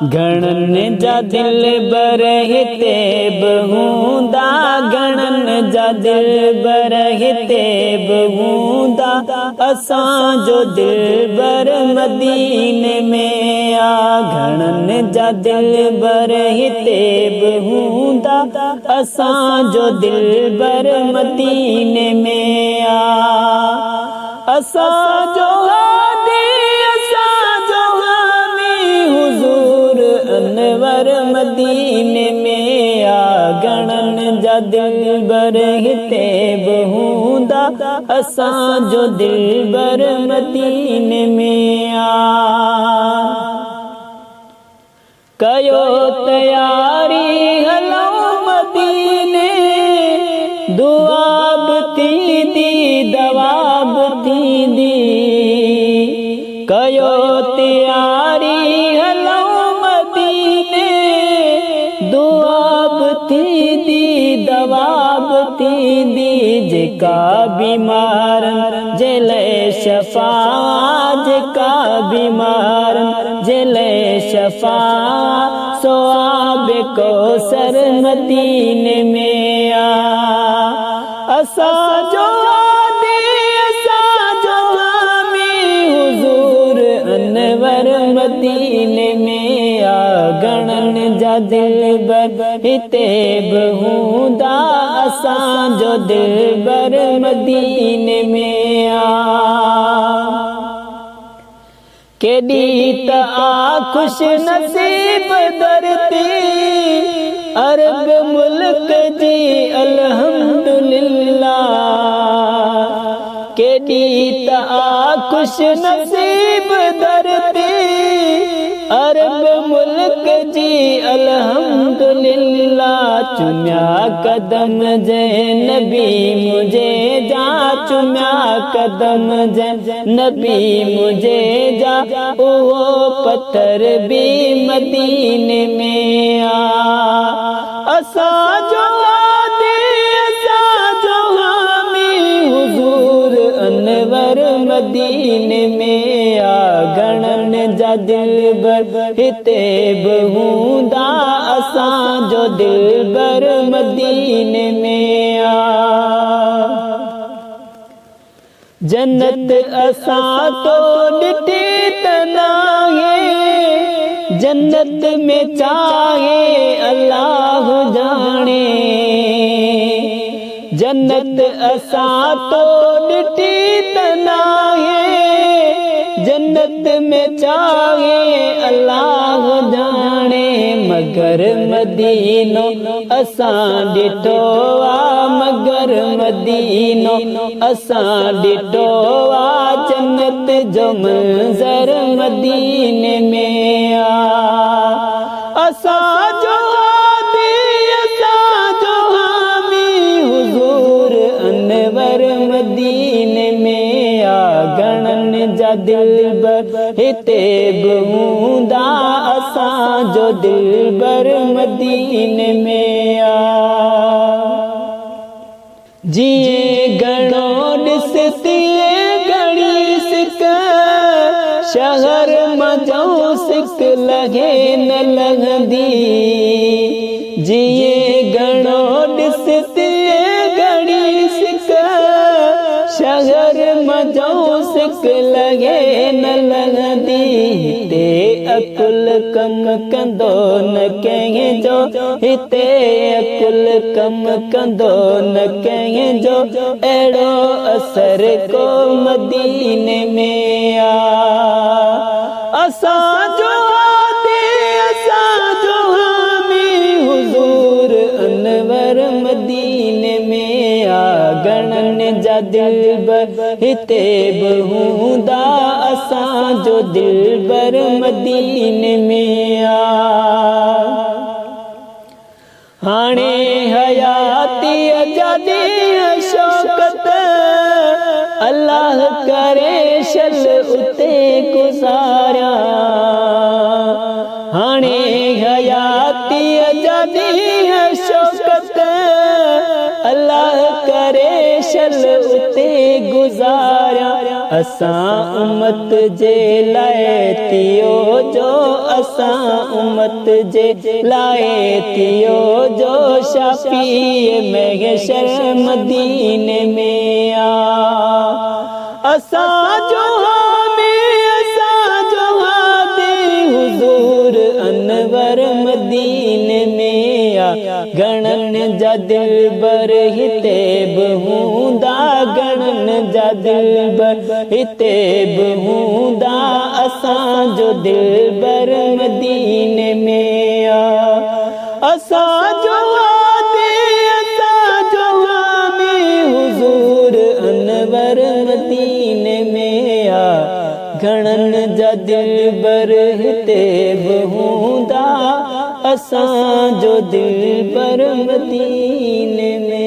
घणन जा दिल बरहते बहूंदा, घणन जा दिल बरहते बहूंदा, असां जो दिल बर मदीने में आ। घणन जा दिल बरहते बहूंदा, असां जो दिल बर मदीने में आ। असां जो अनवर मदीने में आ। घणन जा दिल बरहते बहूंदा, असां जो दिल बर मदीने में आ। कयो तयारी हलो मदीने, दुआ बि थींदी दवा बि थींदी। कयो तयारी हलो दुआ बि थींदी दवा बि थींदी। जेका बीमारन जे लाइ शफ़ा, जेका बीमारन जे लाइ शफ़ा, सो आबे कौसर मदीने में आ। असां जो हुजूर अनवर मदीने में आ। घणन जा दिल बरहते बहूंदा, असां जो दिल बर मदीने में आ। केॾी त आ खुश नसीब धरती, अरब मुल्क जी अल्हम्दुलिल्लाह। केॾी त आ खुश नसीब धरती, अरब मुल्क जी अल्हम्दुलिल्लाह। चुम्या कदम जे नबी मुझे जा, चुम्या कदम जे नबी मुझे जा, उहो पत्थर भी मदीने में आ। असां जो हुजूर अनवर मदीने में आ। घणन जा दिल बरहते बहूंदा, असां जो दिल बर मदीने में आ। जन्नत असां तो ॾिठी त नाहे, जन्नत में चाहे अल्लाह जाने। जन्नत असां तो ॾिठी त नाहे, जन्नत में चाहे अल्लाह जाने। मगर मदीनो असां ॾिठो आ, मगर मदीनो असां ॾिठो आ। जन्नत जो मंज़र मदीने में आ। असां जो अनवर मदीने में आ। घणन जा दिल बरहते बहूंदा, असां जो दिल बर मदीने में आ। जिए घणो ॾिसती घणी सिक, शहर मजो सिक लगे न लॻंदी। जिए घणो ॾिसती घणी सिक, शहर मजो सिक लगे न लॻंदी। हिते अकुल कम कंदो न कंहिंजो, हिते अकुल कम कंदो न कंहिंजो, अहिड़ो असर को मदीने में आ। असां जो हुजूर अनवर मदीने में आ। घणन जा दिल बरहते बहूंदा, असां जो दिल बर मदीने में आ। हाणे हयाती आजादी शौकत, अल्लाह करे शल उते गुज़ारिया। हाणे हयाती आजादी शौकत, अल्लाह करे शल उते गुज़ारिया। असां उम्मत जे लाए थियो जो असां उम्मत जे लाए थियो जो शाफी महशर मदीने में आ असां जो हुजूर अनवर मदीने में आ गणन जा दिलबर हिते बि हूंदा गणन जा दिलबर हिते बि हूंदा असां जो दिलबर मदीने में आ असां जो हुजूर अनवर मदीने में आ गणन जा दिलबर हिते बि हूंदा असां जो दिलबर मदीने में